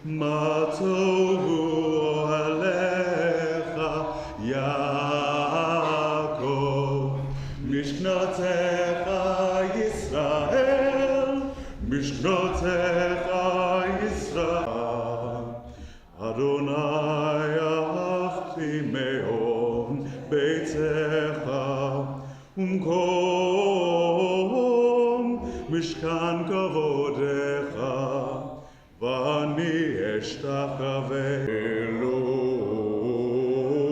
מה טובו עליך יעקב, משכנותיך ישראל, משכנותיך ישראל. אדוני אהבתי מאוד ביתך ומקום משכן כבודך, ואני אשתחווה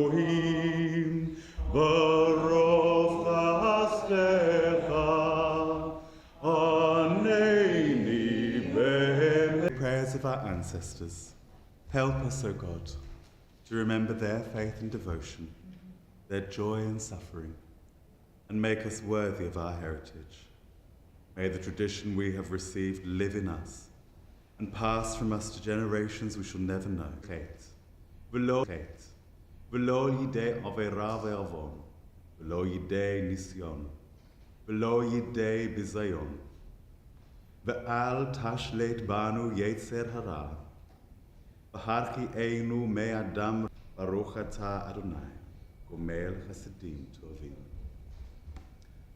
אלוהים ברוב חסדך ענני באמת. Prayers of our ancestors, help us, O God, to remember their faith and devotion, their joy and suffering, and make us worthy of our heritage. May the tradition we have received live in us and pass from us to generations we shall never know. V'lo yidei avera ve'avon, v'lo yidei nisyon, v'lo yidei bizayon, ve'al tashlet banu yetzer hara, v'harchi einu me'adam baruch atah Adonai, gomel chasedim tovim.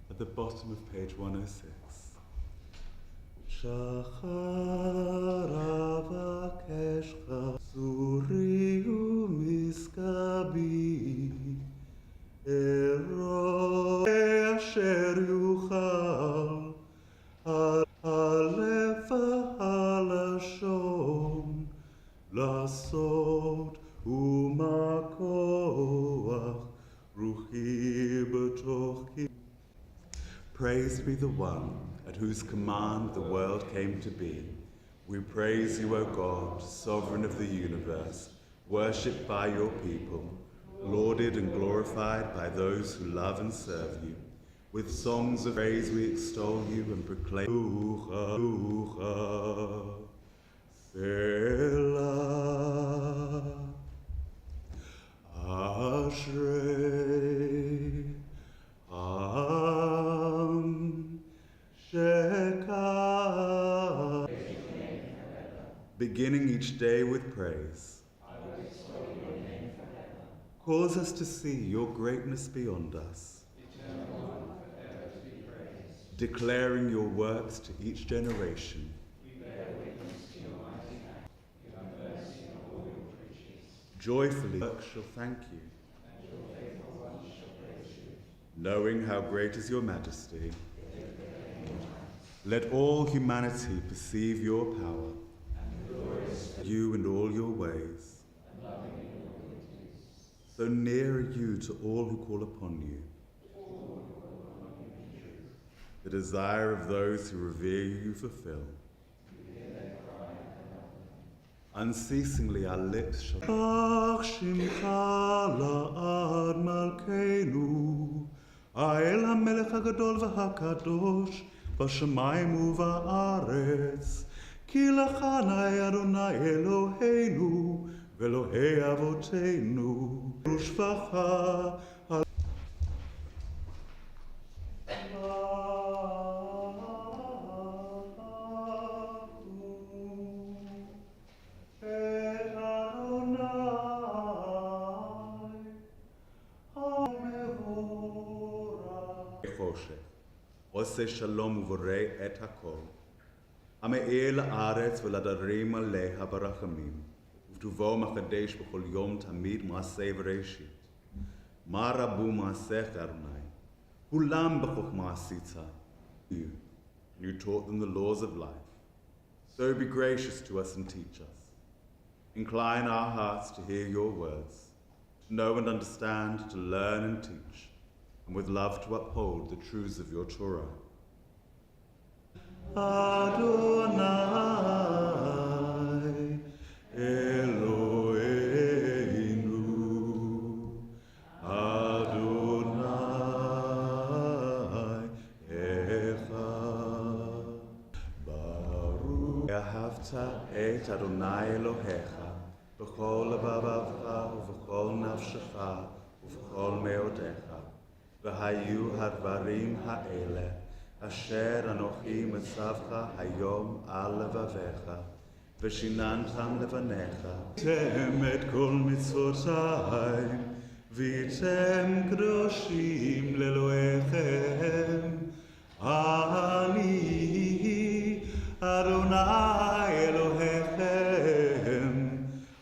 At the bottom of page 106. שחר אבקשך צורי ומשכבי, אראה אשר יוכל הלב והלשון לעשות ומה כוח רוחי בתוכי. Praised be the one at whose command the world came to be. We praise you, O God, sovereign of the universe, worshipped by your people, lauded and glorified by those who love and serve you. With songs of praise we extol you and proclaim Selah Ashrei beginning each day with praise. Cause us to see your greatness beyond us, declaring your works to each generation. Joyfully shall thank you, knowing how great is your majesty. Let all humanity perceive your power, you and all your ways. So near are you to all who call upon you. The desire of those who revere you fulfill. Unceasingly our lips shall לעד מלכנו, האל המלך הגדול והקדוש, בשמיים ובארץ, כי לך נאה אדוני אלוהינו, ואלוהי אבותינו, ושפחה על עושה שלום ובורא את הכל, המאיר לארץ ולדרים עליה ברחמים, ובטובו מחדש בכל יום תמיד מעשה וראשית. מה רבו מעשיך אדוני, כולם בחוכמה עשית. You taught them the laws of life. So be gracious to us and teach us. Incline our hearts to hear your words, to know and understand, to learn and teach, and with love to uphold the truths of your Torah. Adonai Eloheinu, Adonai Echad. Baruch אהבת את אדוני אלוהיך בכל לבבך ובכל נפשך ובכל מאודיך, והיו הדברים האלה אשר אנוכי מצווך היום על לבביך, ושיננתם לבניך. תם את כל מצוותיי, והייתם קדושים לאלוהיכם. אני אדוני אלוהיכם,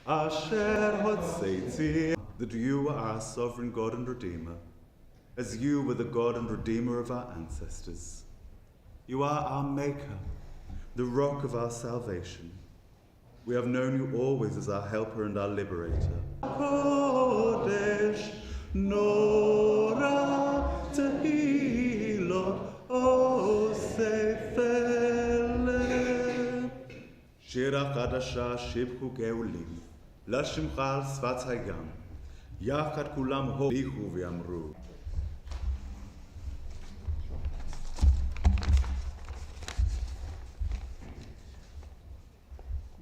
אשר הוצאתי. That you are our sovereign God and Redeemer, as you were the God and Redeemer of our ancestors. You are our Maker, the rock of our salvation. We have known you always as our helper and our liberator. Kodesh Nora Tehilot Osefele. שירה חדשה שיבחו גאולים, לשמך על שפת הים, יחד כולם הוליכו ואמרו.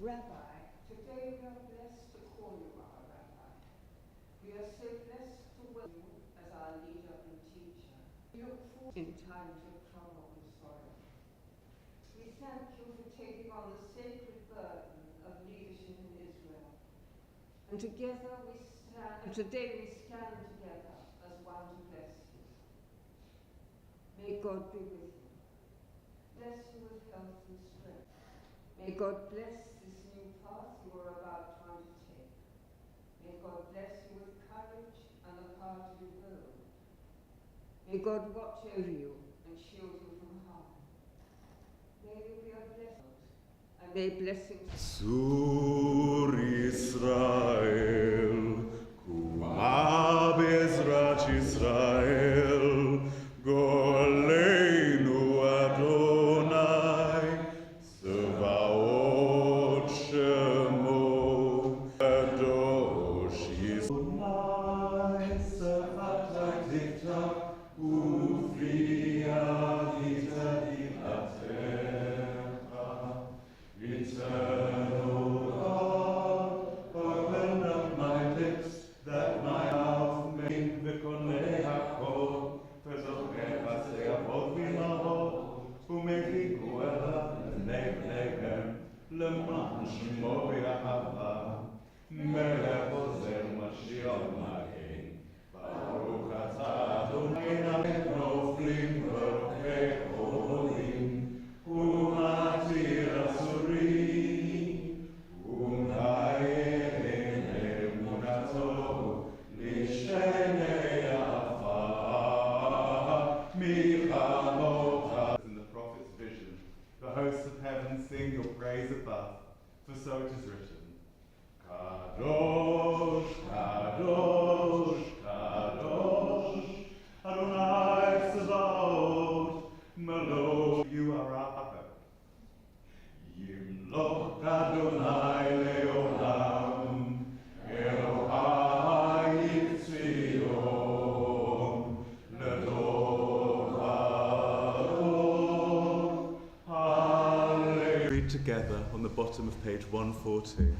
Rabbi, today we are blessed to call you our Rabbi. We are so blessed to welcome you as our leader and teacher. We look forward in times of trouble and sorrow. We thank you for taking on the sacred burden of leadership in Israel. And together we stand, and today we stand together as one to bless you. May God be with you. Bless you with health and strength. May God bless this new path you are about to undertake. May God bless you with courage and the power to be bold. May God watch over you and shield you from harm. May you be a blessing, and may blessings. Sur Israel, Kuma Bezrat Israel, Goleinu Adonai, Sevaot Shemo, Kadosh Yisrael, Sevat Dikta, Ufria Dikta Dilatecha, Eternal God, open up my lips, that my mouth may v'konei hakol, v'zochecha se'avot v'imahot, u'mechiku elav b'nei b'neihem, למען שמו יאהבה, מלך עוזר משיח מגן, ברוך אתה אדוני נופלים ורוקי חולים, ומתיר אסורים, ומאיים אמונתו, לשני עפר, מחמוך. In the prophet's vision, the hosts of heaven sing your praise above, for so it is written. Kadosh, Kadosh, Kadosh, Adonai Tzevaot, Melech. You are our hope. Yimloch Adonai leolam, Elohai Tzion, Ledor Vador, Hallelujah. Read together on the bottom of page 142.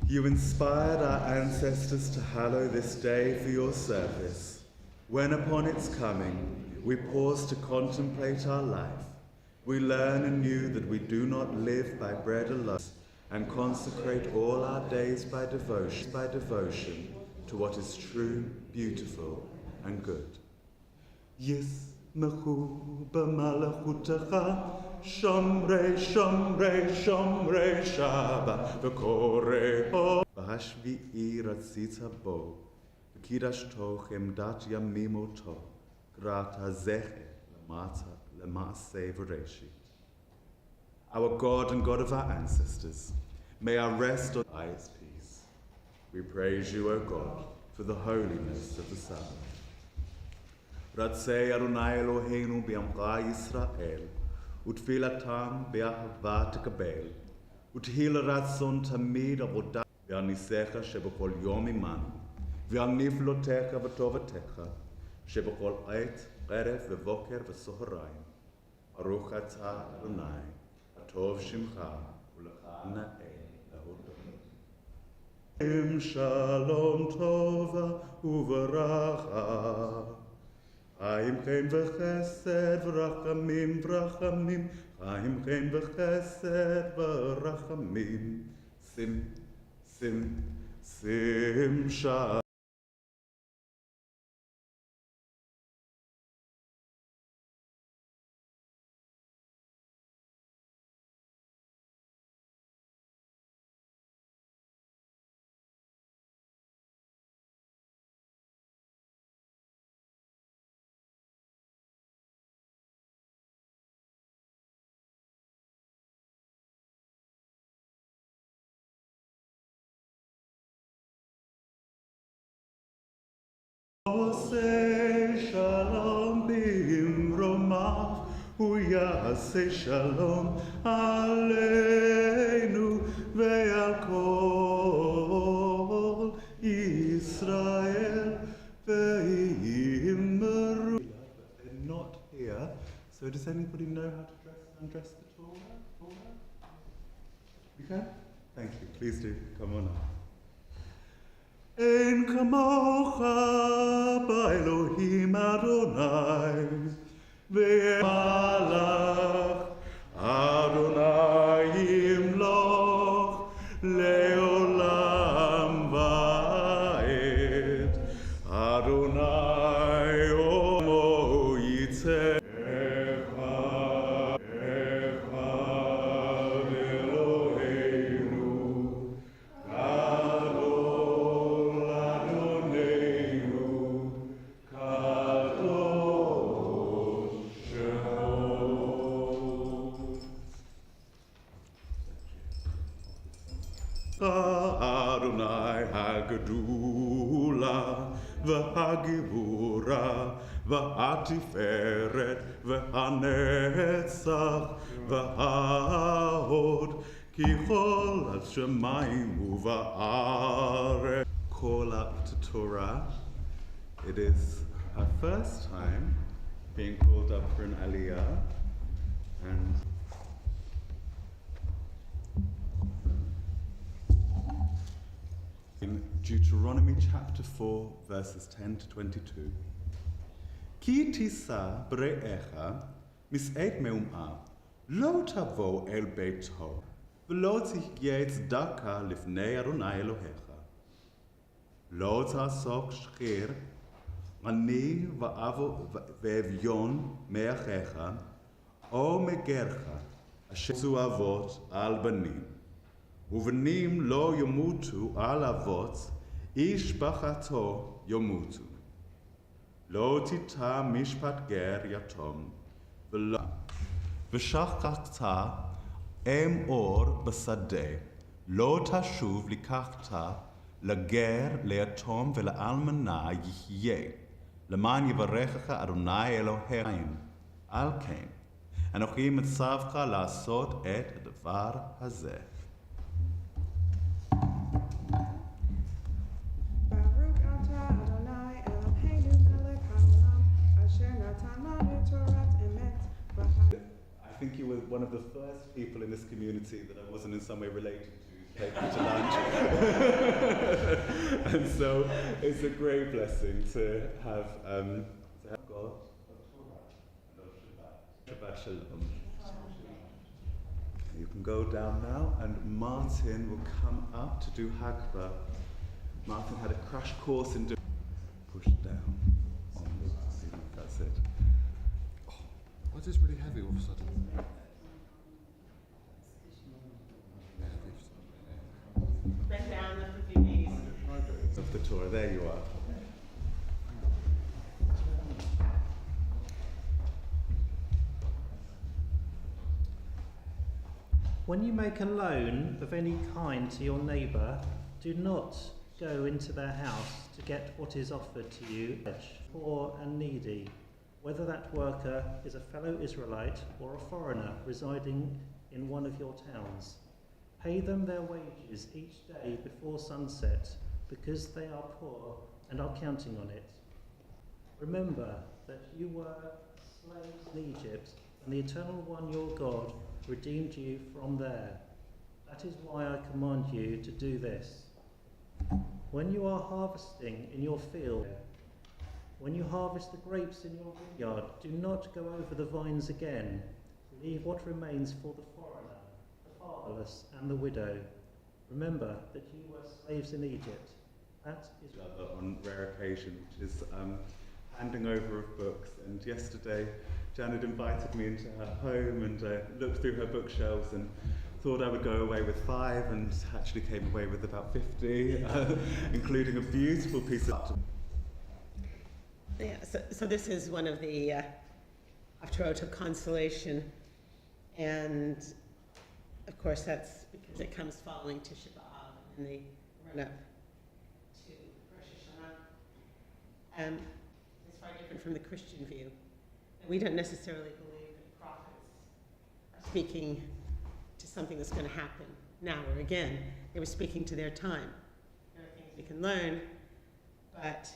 You inspired our ancestors to hallow this day for your service. When upon its coming, we pause to contemplate our life, we learn anew that we do not live by bread alone, and consecrate all our days by devotion to what is true, beautiful, and good. ישמחו במלכותך, שומרי שומרי שומרי שבת וקוראו. בהשביעי רצית בו, וקידשתו חמדת ימים אותו, גרעת זכר למעשה וראשית. Our God and God of our ancestors, may our rest on highest peace. We praise you, O God, for the holiness of the Sabbath. רצה אדוני אלוהינו בעמך ישראל, ותפילתם באהבה תקבל, ותהי לרצון תמיד עבודה והניסיך שבכל יום עמנו, ועל נפלותיך וטובתך, שבכל עת, ערב ובוקר וצהריים. ברוך אתה אדוני, הטוב שמך, ולך נאה להודות. שלום טובה וברכה. חיים חיים וחסד ורחמים ורחמים, חיים חיים וחסד ורחמים. sim, sim, sim Shabbat. עושה שלום במרומיו, הוא יעשה שלום עלינו ועל כל ישראל ויאמרו. They're not here, so does anybody know how to undress the Torah? You can? Thank you, please do, come on up. אין כמוך באלוהים אדוני, ומלך אדוני ימלוך לעולם ועד. אדוני עמו יצא. Adonai Hagedula, V'Hagibura, V'Hatiferet, V'Hanetzach, V'Hahod, Kichol Hashemayim Uva'aret. Call up to Torah. It is our first time being called up for an Aliyah, and in Deuteronomy chapter 4, verses 10 to 22. Ki tisa bre'echa mis'ed meum'a lo tavo el beito v'lo tihye tzedaka lifnei Adonai Elohecha lo ta'asok shchir ani ve'evyon me'achecha o megercha asher zu avot al banim ובנים לא ימותו על אבות, איש בחתו ימותו. לא תיטע משפט גר יתום, ושכחת אם אור בשדה, לא תשוב לקחת לגר, ליתום ולאלמנה יחיה, למען יברכך אדוני אלוהים. על כן, אנוכי מצווך לעשות את הדבר הזה. I think you were one of the first people in this community that I wasn't in some way related to take me to lunch. And so it's a great blessing to have God. Shabbat Shalom. You can go down now, and Martin will come up to do Hagbah. Martin had a crash course in doing. Push down. That's it. Why is this really heavy all of a sudden? Bend down, lift a few knees. Of the Torah, there you are. When you make a loan of any kind to your neighbour, do not go into their house to get what is offered to you, poor and needy, whether that worker is a fellow Israelite or a foreigner residing in one of your towns. Pay them their wages each day before sunset, because they are poor and are counting on it. Remember that you were slaves in Egypt, and the Eternal One your God redeemed you from there. That is why I command you to do this. When you are harvesting in your field, When you harvest the grapes in your vineyard, do not go over the vines again. Leave what remains for the foreigner, the fatherless, and the widow. Remember that you were slaves in Egypt. That is on rare occasion, which is handing over of books. And yesterday, Janet invited me into her home and looked through her bookshelves and thought I would go away with 5 and actually came away with about 50, including a beautiful piece of... Yeah, so this is one of the Haftarot of consolation, and of course that's because it comes following to Shabbat and the run-up to Rosh Hashanah. It's far different from the Christian view. We don't necessarily believe that prophets are speaking to something that's going to happen now or again. They were speaking to their time. There are things we can learn, but